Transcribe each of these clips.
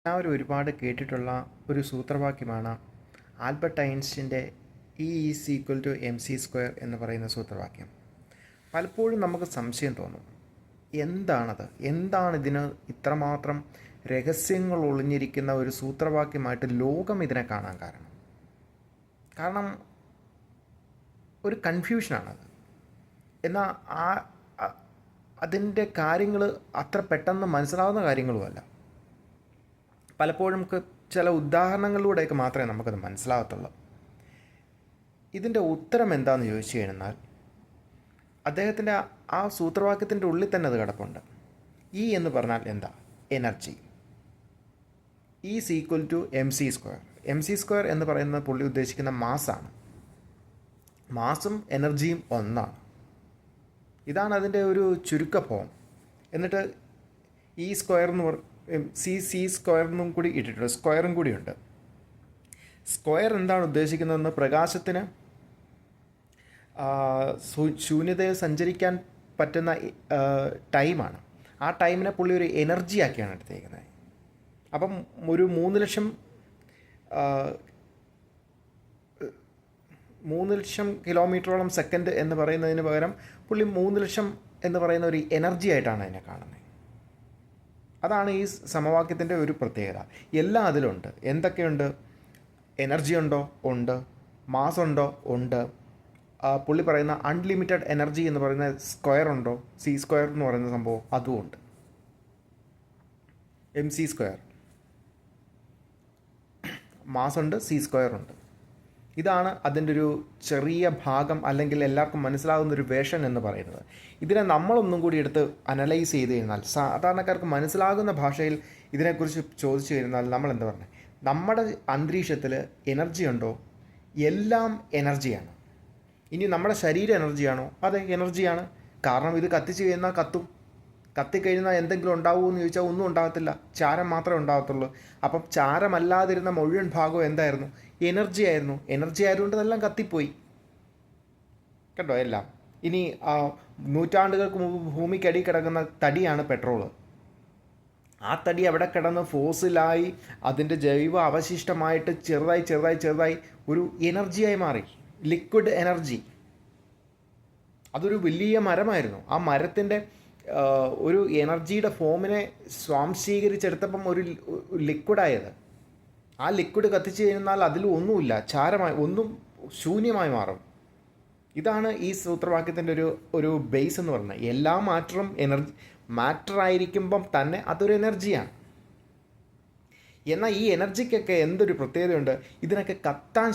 എല്ലാവരും ഒരുപാട് കേട്ടിട്ടുള്ള ഒരു സൂത്രവാക്യമാണ് ആൽബർട്ട് ഐൻസ്റ്റീൻ്റെ E=mc² എന്ന് പറയുന്ന സൂത്രവാക്യം. പലപ്പോഴും നമുക്ക് സംശയം തോന്നും, എന്താണ് ഇതിന് ഇത്രമാത്രം രഹസ്യങ്ങൾ ഒളിഞ്ഞിരിക്കുന്ന ഒരു സൂത്രവാക്യമായിട്ട് ലോകം ഇതിനെ കാണാൻ കാരണം ഒരു കൺഫ്യൂഷനാണത്. എന്നാൽ അതിൻ്റെ കാര്യങ്ങൾ അത്ര പെട്ടെന്ന് മനസ്സിലാവുന്ന കാര്യങ്ങളുമല്ല. പലപ്പോഴും നമുക്ക് ചില ഉദാഹരണങ്ങളിലൂടെയൊക്കെ മാത്രമേ നമുക്കത് മനസ്സിലാകത്തുള്ളൂ. ഇതിൻ്റെ ഉത്തരം എന്താണെന്ന് ചോദിച്ചു കഴിഞ്ഞാൽ അദ്ദേഹത്തിൻ്റെ ആ സൂത്രവാക്യത്തിൻ്റെ ഉള്ളിൽ തന്നെ അത് കിടപ്പുണ്ട്. ഇ എന്ന് പറഞ്ഞാൽ എന്താ? എനർജി. E=mc². mc² എന്ന് പറയുന്ന പുള്ളി ഉദ്ദേശിക്കുന്ന മാസ്സാണ്. മാസും എനർജിയും ഒന്നാണ്. ഇതാണ് അതിൻ്റെ ഒരു ചുരുക്ക ഫോം. എന്നിട്ട് E² എന്ന് C² എന്നും കൂടി ഇട്ടിട്ടുണ്ട്, സ്ക്വയറും കൂടിയുണ്ട്. സ്ക്വയർ എന്താണ് ഉദ്ദേശിക്കുന്നതെന്ന് പ്രകാശത്തിന് ശൂന്യതയിൽ സഞ്ചരിക്കാൻ പറ്റുന്ന ടൈമാണ്. ആ ടൈമിനെ പുള്ളി ഒരു എനർജി ആക്കിയാണ് എടുത്തേക്കുന്നത്. അപ്പം ഒരു 3,00,000 കിലോമീറ്ററോളം സെക്കൻഡ് എന്ന് പറയുന്നതിന് പകരം പുള്ളി 3,00,000 എന്ന് പറയുന്ന ഒരു എനർജി ആയിട്ടാണ് അതിനെ കാണുന്നത്. അതാണ് ഈ സമവാക്യത്തിൻ്റെ ഒരു പ്രത്യേകത. എല്ലാം അതിലുണ്ട്. എന്തൊക്കെയുണ്ട്? എനർജി ഉണ്ടോ? ഉണ്ട്. മാസ് ഉണ്ടോ? ഉണ്ട്. പുള്ളി പറയുന്ന അൺലിമിറ്റഡ് എനർജി എന്ന് പറയുന്ന സ്ക്വയർ ഉണ്ടോ? C² എന്ന് പറയുന്ന സംഭവം അതുമുണ്ട്. mc². മാസ് ഉണ്ട്, C² ഉണ്ട്. ഇതാണ് അതിൻ്റെ ഒരു ചെറിയ ഭാഗം, അല്ലെങ്കിൽ എല്ലാവർക്കും മനസ്സിലാകുന്നൊരു വേഷൻ എന്ന് പറയുന്നത്. ഇതിനെ നമ്മളൊന്നും കൂടി എടുത്ത് അനലൈസ് ചെയ്ത് കഴിഞ്ഞാൽ, സാധാരണക്കാർക്ക് മനസ്സിലാകുന്ന ഭാഷയിൽ ഇതിനെക്കുറിച്ച് ചോദിച്ചു കഴിഞ്ഞാൽ നമ്മൾ എന്താ പറഞ്ഞത്? നമ്മുടെ അന്തരീക്ഷത്തിൽ എനർജി ഉണ്ടോ? എല്ലാം എനർജിയാണ്. ഇനി നമ്മുടെ ശരീരം എനർജിയാണോ? അതെ, എനർജിയാണ്. കാരണം ഇത് കത്തിച്ച് കഴിഞ്ഞാൽ കത്തിക്കഴിഞ്ഞാൽ എന്തെങ്കിലും ഉണ്ടാവുമോ എന്ന് ചോദിച്ചാൽ ഒന്നും ഉണ്ടാകത്തില്ല, ചാരം മാത്രമേ ഉണ്ടാകത്തുള്ളൂ. അപ്പം ചാരമല്ലാതിരുന്ന മുഴുവൻ ഭാഗവും എന്തായിരുന്നു? എനർജി ആയിരുന്നു. എനർജി ആയതുകൊണ്ട് ഇതെല്ലാം കത്തിപ്പോയി. കണ്ടോ എല്ലാം. ഇനി നൂറ്റാണ്ടുകൾക്ക് മുമ്പ് ഭൂമിക്കടി കിടക്കുന്ന തടിയാണ് പെട്രോള്. ആ തടി അവിടെ കിടന്ന് ഫോസിലായി അതിൻ്റെ ജൈവ അവശിഷ്ടമായിട്ട് ചെറുതായി ഒരു എനർജിയായി മാറി. Liquid energy. അതൊരു വലിയ മരമായിരുന്നു. ആ മരത്തിൻ്റെ ഒരു എനർജിയുടെ ഫോമിനെ സ്വാംശീകരിച്ചെടുത്തപ്പം ഒരു ലിക്വിഡായത്. ആ ലിക്വിഡ് കത്തിച്ച് കഴിഞ്ഞാൽ അതിൽ ഒന്നുമില്ല, ചാരമായി, ഒന്നും ശൂന്യമായി മാറും. ഇതാണ് ഈ സൂത്രവാക്യത്തിൻ്റെ ഒരു ബേസ് എന്ന് പറയുന്നത്. എല്ലാ മാറ്ററും മാറ്റർ ആയിരിക്കുമ്പം തന്നെ അതൊരു എനർജിയാണ്. എന്നാൽ ഈ എനർജിക്കൊക്കെ എന്തൊരു പ്രത്യേകതയുണ്ട്? ഇതിനൊക്കെ കത്താൻ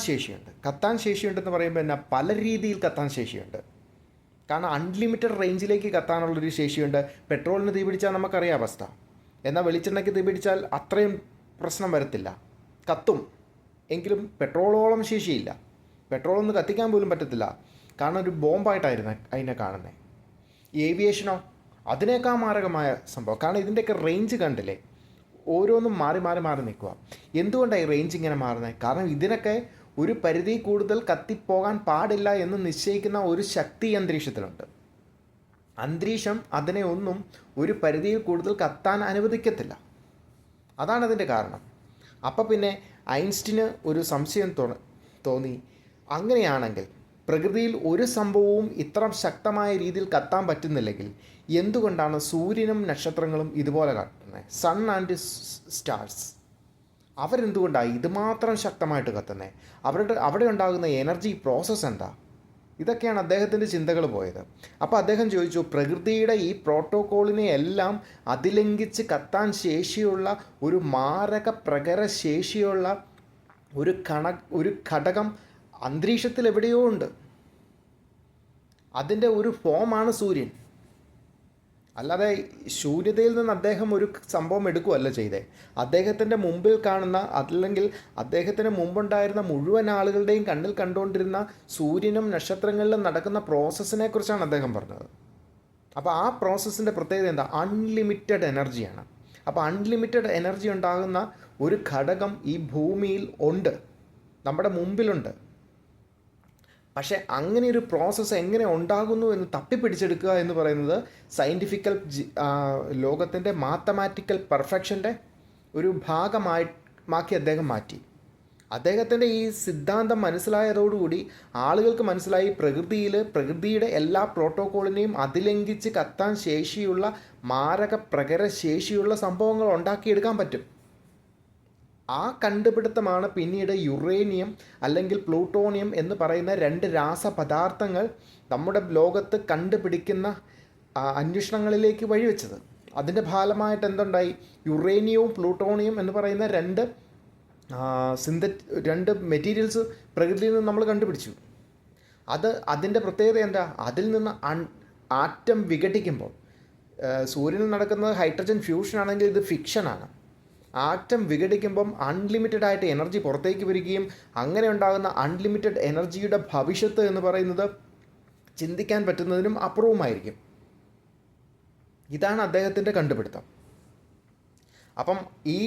ശേഷിയുണ്ടെന്ന് പറയുമ്പോൾ തന്നെ പല രീതിയിൽ കത്താൻ ശേഷിയുണ്ട്. കാരണം അൺലിമിറ്റഡ് റേഞ്ചിലേക്ക് കത്താനുള്ളൊരു ശേഷിയുണ്ട്. പെട്രോളിന് തീപിടിച്ചാൽ നമുക്കറിയാം അവസ്ഥ. എന്നാൽ വെളിച്ചെണ്ണയ്ക്ക് തീപിടിച്ചാൽ അത്രയും പ്രശ്നം വരത്തില്ല, കത്തും. എങ്കിലും പെട്രോളോളം ശേഷിയില്ല. പെട്രോളൊന്നും കത്തിക്കാൻ പോലും പറ്റത്തില്ല, കാരണം ഒരു ബോംബായിട്ടായിരുന്നു അതിനെ കാണുന്നത്. ഏവിയേഷനോ അതിനേക്കാൾ മാരകമായ സംഭവം. കാരണം ഇതിൻ്റെയൊക്കെ റേഞ്ച് കണ്ടില്ലേ, ഓരോന്നും മാറി നിൽക്കുക. എന്തുകൊണ്ടാണ് ഈ റേഞ്ച് ഇങ്ങനെ മാറുന്നത്? കാരണം ഇതിനൊക്കെ ഒരു പരിധി കൂടുതൽ കത്തിപ്പോകാൻ പാടില്ല എന്ന് നിശ്ചയിക്കുന്ന ഒരു ശക്തി അന്തരീക്ഷത്തിലുണ്ട്. അന്തരീക്ഷം അതിനെ ഒന്നും ഒരു പരിധിയിൽ കൂടുതൽ കത്താൻ അനുവദിക്കത്തില്ല. അതാണ് അതിൻ്റെ കാരണം. അപ്പം പിന്നെ ഐൻസ്റ്റീന് ഒരു സംശയം തോന്നി, അങ്ങനെയാണെങ്കിൽ പ്രകൃതിയിൽ ഒരു സംഭവവും ഇത്ര ശക്തമായ രീതിയിൽ കത്താൻ പറ്റുന്നില്ലെങ്കിൽ എന്തുകൊണ്ടാണ് സൂര്യനും നക്ഷത്രങ്ങളും ഇതുപോലെ കത്തുന്നത്? സൺ ആൻഡ് സ്റ്റാർസ് അവരെന്തുകൊണ്ടാണ് ഇതുമാത്രം ശക്തമായിട്ട് കത്തുന്നത്? അവിടെ ഉണ്ടാകുന്ന എനർജി പ്രോസസ്സ് എന്താ? ഇതൊക്കെയാണ് അദ്ദേഹത്തിൻ്റെ ചിന്തകൾ പോയത്. അപ്പോൾ അദ്ദേഹം ചോദിച്ചു, പ്രകൃതിയുടെ ഈ പ്രോട്ടോക്കോളിനെ എല്ലാം അതിലംഘിച്ച് കത്താൻ ശേഷിയുള്ള ഒരു മാരക പ്രകരശേഷിയുള്ള ഒരു ഘടകം അന്തരീക്ഷത്തിൽ എവിടെയോ ഉണ്ട്. അതിൻ്റെ ഒരു ഫോമാണ് സൂര്യൻ. അല്ലാതെ ശൂന്യതയിൽ നിന്ന് അദ്ദേഹം ഒരു സംഭവം എടുക്കുകയല്ല ചെയ്തേ. അദ്ദേഹത്തിൻ്റെ മുമ്പിൽ കാണുന്ന, അല്ലെങ്കിൽ അദ്ദേഹത്തിന് മുമ്പുണ്ടായിരുന്ന മുഴുവൻ ആളുകളുടെയും കണ്ണിൽ കണ്ടുകൊണ്ടിരുന്ന സൂര്യനും നക്ഷത്രങ്ങളിലും നടക്കുന്ന പ്രോസസ്സിനെ കുറിച്ചാണ് അദ്ദേഹം പറഞ്ഞത്. അപ്പോൾ ആ പ്രോസസ്സിൻ്റെ പ്രത്യേകത എന്താ? അൺലിമിറ്റഡ് എനർജിയാണ്. അപ്പോൾ അൺലിമിറ്റഡ് എനർജി ഉണ്ടാകുന്ന ഒരു ഘടകം ഈ ഭൂമിയിൽ ഉണ്ട്, നമ്മുടെ മുമ്പിലുണ്ട്. പക്ഷേ അങ്ങനെ ഒരു പ്രോസസ്സ് എങ്ങനെ ഉണ്ടാകുന്നു എന്ന് തപ്പിപ്പിടിച്ചെടുക്കുക എന്ന് പറയുന്നത് സയൻറ്റിഫിക്കൽ ലോകത്തിൻ്റെ മാത്തമാറ്റിക്കൽ പെർഫെക്ഷൻ്റെ ഒരു ഭാഗമാക്കി അദ്ദേഹം മാറ്റി. അദ്ദേഹത്തിൻ്റെ ഈ സിദ്ധാന്തം മനസ്സിലായതോടുകൂടി ആളുകൾക്ക് മനസ്സിലായി പ്രകൃതിയുടെ എല്ലാ പ്രോട്ടോക്കോളിനെയും അതിലംഘിച്ച് കത്താൻ ശേഷിയുള്ള മാരക പ്രകര ശേഷിയുള്ള സംഭവങ്ങൾ ഉണ്ടാക്കിയെടുക്കാൻ പറ്റും. ആ കണ്ടുപിടുത്തമാണ് പിന്നീട് യുറേനിയം അല്ലെങ്കിൽ പ്ലൂട്ടോണിയം എന്ന് പറയുന്ന 2 രാസപദാർത്ഥങ്ങൾ നമ്മുടെ ലോകത്ത് കണ്ടുപിടിക്കുന്ന അന്വേഷണങ്ങളിലേക്ക് വഴിവെച്ചത്. അതിൻ്റെ ഫലമായിട്ട് എന്തുണ്ടായി? യുറേനിയവും പ്ലൂട്ടോണിയം എന്ന് പറയുന്ന രണ്ട് മെറ്റീരിയൽസ് പ്രകൃതിയിൽ നിന്ന് നമ്മൾ കണ്ടുപിടിച്ചു. അതിൻ്റെ പ്രത്യേകത എന്താ? അതിൽ നിന്ന് ആറ്റം വിഘടിക്കുമ്പോൾ, സൂര്യനിൽ നടക്കുന്നത് ഹൈഡ്രജൻ ഫ്യൂഷൻ ആണെങ്കിൽ ഇത് ഫിക്ഷനാണ്. ആറ്റം വിഘടിക്കുമ്പം അൺലിമിറ്റഡ് ആയിട്ട് എനർജി പുറത്തേക്ക് വരികയും അങ്ങനെ ഉണ്ടാകുന്ന അൺലിമിറ്റഡ് എനർജിയുടെ ഭവിഷ്യത്ത് എന്ന് പറയുന്നത് ചിന്തിക്കാൻ പറ്റുന്നതിനും അപ്പുറവുമായിരിക്കും. ഇതാണ് അദ്ദേഹത്തിൻ്റെ കണ്ടുപിടുത്തം. അപ്പം ഈ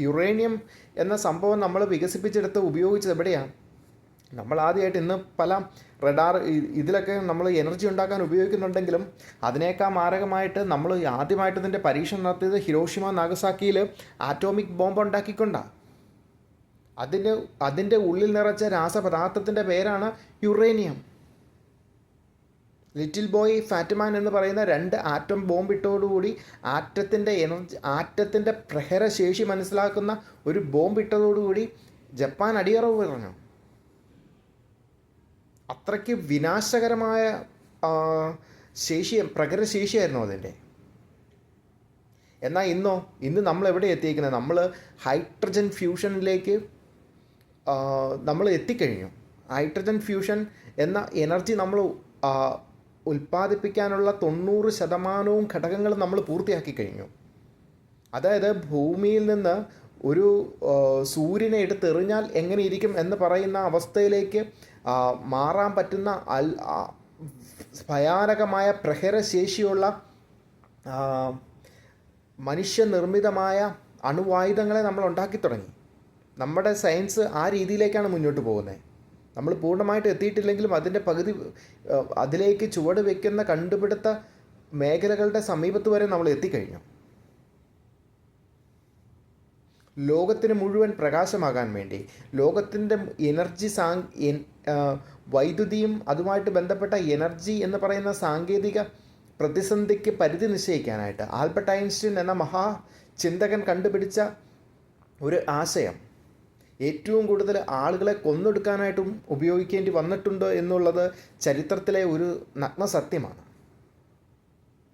യുറേനിയം എന്ന സംഭവം നമ്മൾ വികസിപ്പിച്ചെടുത്ത് ഉപയോഗിച്ചത് എവിടെയാണ്? നമ്മൾ ആദ്യമായിട്ട് ഇന്ന് പല റഡാർ ഇതിലൊക്കെ നമ്മൾ എനർജി ഉണ്ടാക്കാൻ ഉപയോഗിക്കുന്നുണ്ടെങ്കിലും അതിനേക്കാൾ മാരകമായിട്ട് നമ്മൾ ആദ്യമായിട്ട് ഇതിൻ്റെ പരീക്ഷണം നടത്തിയത് ഹിരോഷിമ നാഗസാക്കിയിൽ ആറ്റോമിക് ബോംബ് ഉണ്ടാക്കിക്കൊണ്ടാണ്. അതിൻ്റെ ഉള്ളിൽ നിറച്ച രാസപദാർത്ഥത്തിൻ്റെ പേരാണ് യുറേനിയം. ലിറ്റിൽ ബോയ് ഫാറ്റ്മാൻ എന്ന് പറയുന്ന 2 ആറ്റം ബോംബിട്ടതോടുകൂടി ആറ്റത്തിൻ്റെ പ്രഹരശേഷി മനസ്സിലാക്കുന്ന ഒരു ബോംബിട്ടതോടുകൂടി ജപ്പാൻ അടിയറവ് പറഞ്ഞു. അത്രയ്ക്ക് വിനാശകരമായ പ്രഹരശേഷിയായിരുന്നു അതിൻ്റെ. എന്നാൽ ഇന്ന് നമ്മൾ എവിടെ എത്തിയിരിക്കുന്നത്? നമ്മൾ ഹൈഡ്രജൻ ഫ്യൂഷനിലേക്ക് നമ്മൾ എത്തിക്കഴിഞ്ഞു. ഹൈഡ്രജൻ ഫ്യൂഷൻ എന്ന എനർജി നമ്മൾ ഉൽപ്പാദിപ്പിക്കാനുള്ള 90% ഘടകങ്ങൾ നമ്മൾ പൂർത്തിയാക്കി കഴിഞ്ഞു. അതായത് ഭൂമിയിൽ നിന്ന് ഒരു സൂര്യനെ എടുത്തെറിഞ്ഞാൽ എങ്ങനെ ഇരിക്കും എന്ന് പറയുന്ന അവസ്ഥയിലേക്ക് മാറാൻ പറ്റുന്ന ഭയാനകമായ പ്രഹരശേഷിയുള്ള മനുഷ്യനിർമ്മിതമായ അണുവായുധങ്ങളെ നമ്മൾ ഉണ്ടാക്കി തുടങ്ങി. നമ്മുടെ സയൻസ് ആ രീതിയിലേക്കാണ് മുന്നോട്ട് പോകുന്നത്. നമ്മൾ പൂർണ്ണമായിട്ട് എത്തിയിട്ടില്ലെങ്കിലും അതിൻ്റെ പകുതി അതിലേക്ക് ചുവട് വയ്ക്കുന്ന കണ്ടുപിടുത്ത മേഖലകളുടെ സമീപത്ത് വരെ നമ്മൾ എത്തിക്കഴിഞ്ഞു. ലോകത്തിന് മുഴുവൻ പ്രകാശമാകാൻ വേണ്ടി, ലോകത്തിൻ്റെ എനർജി വൈദ്യുതിയും അതുമായിട്ട് ബന്ധപ്പെട്ട എനർജി എന്ന് പറയുന്ന സാങ്കേതിക പ്രതിസന്ധിക്ക് പരിധി നിശ്ചയിക്കാനായിട്ട് ആൽബർട്ട് ഐൻസ്റ്റീൻ എന്ന മഹാചിന്തകൻ കണ്ടുപിടിച്ച ഒരു ആശയം ഏറ്റവും കൂടുതൽ ആളുകളെ കൊന്നൊടുക്കാനായിട്ടും ഉപയോഗിക്കേണ്ടി വന്നിട്ടുണ്ട് എന്നുള്ളത് ചരിത്രത്തിലെ ഒരു നഗ്ന സത്യമാണ്.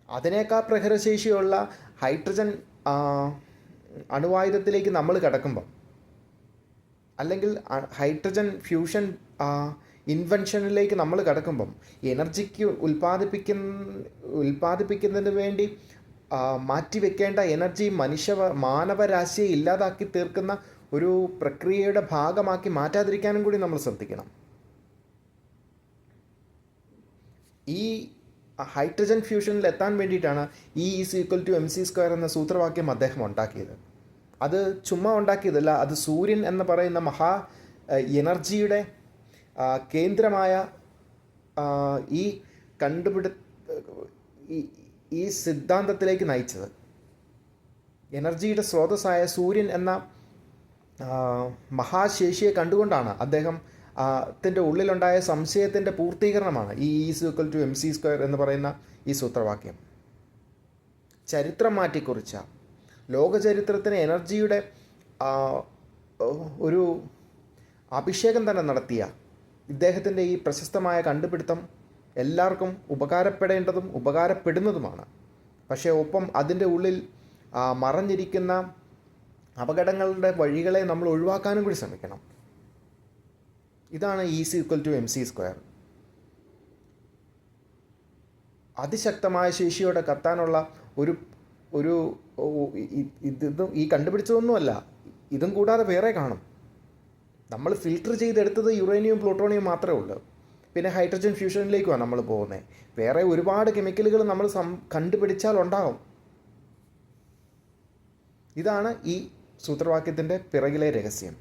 അതിനേക്കാൾ പ്രഹരശേഷിയുള്ള ഹൈഡ്രജൻ അണുവായുധത്തിലേക്ക് നമ്മൾ കടക്കുമ്പം, അല്ലെങ്കിൽ ഹൈഡ്രജൻ ഫ്യൂഷൻ ഇൻവെൻഷനിലേക്ക് നമ്മൾ കടക്കുമ്പം, എനർജിക്ക് ഉൽപ്പാദിപ്പിക്കുന്നതിന് വേണ്ടി മാറ്റിവെക്കേണ്ട എനർജി മാനവരാശിയെ ഇല്ലാതാക്കി തീർക്കുന്ന ഒരു പ്രക്രിയയുടെ ഭാഗമാക്കി മാറ്റാതിരിക്കാനും കൂടി നമ്മൾ ശ്രദ്ധിക്കണം. ഈ ഹൈഡ്രജൻ ഫ്യൂഷനിൽ എത്താൻ വേണ്ടിയിട്ടാണ് E=mc² എന്ന സൂത്രവാക്യം അദ്ദേഹം ഉണ്ടാക്കിയത്. അത് ചുമ്മാ ഉണ്ടാക്കിയതല്ല, അത് സൂര്യൻ എന്ന് പറയുന്ന എനർജിയുടെ കേന്ദ്രമായ ഈ സിദ്ധാന്തത്തിലേക്ക് നയിച്ചത്. എനർജിയുടെ സ്രോതസ്സായ സൂര്യൻ എന്ന മഹാശേഷിയെ കണ്ടുകൊണ്ടാണ് അദ്ദേഹത്തിൻ്റെ ഉള്ളിലുണ്ടായ സംശയത്തിൻ്റെ പൂർത്തീകരണമാണ് ഈ E=mc² എന്ന് പറയുന്ന ഈ സൂത്രവാക്യം. ചരിത്രം മാറ്റിക്കുറിച്ച, ലോകചരിത്രത്തിന് എനർജിയുടെ ഒരു അഭിഷേകം തന്നെ നടത്തിയ ഇദ്ദേഹത്തിൻ്റെ ഈ പ്രശസ്തമായ കണ്ടുപിടുത്തം എല്ലാവർക്കും ഉപകാരപ്പെടേണ്ടതും ഉപകാരപ്പെടുന്നതുമാണ്. പക്ഷേ ഒപ്പം അതിൻ്റെ ഉള്ളിൽ മറഞ്ഞിരിക്കുന്ന അപകടങ്ങളുടെ വഴികളെ നമ്മൾ ഒഴിവാക്കാനും കൂടി ശ്രമിക്കണം. ഇതാണ് E=mc². അതിശക്തമായ ശേഷിയോടെ കത്താനുള്ള ഇതും ഈ കണ്ടുപിടിച്ചതൊന്നുമല്ല, ഇതും കൂടാതെ വേറെ കാണും. നമ്മൾ ഫിൽട്ടർ ചെയ്തെടുത്തത് യുറേനിയം പ്ലൂട്ടോണിയം മാത്രമേ ഉള്ളൂ. പിന്നെ ഹൈഡ്രജൻ ഫ്യൂഷനിലേക്കുമാണ് നമ്മൾ പോകുന്നത്. വേറെ ഒരുപാട് കെമിക്കലുകൾ നമ്മൾ കണ്ടുപിടിച്ചാൽ ഉണ്ടാകും. ഇതാണ് ഈ സൂത്രവാക്യത്തിൻ്റെ പിറകിലെ രഹസ്യം.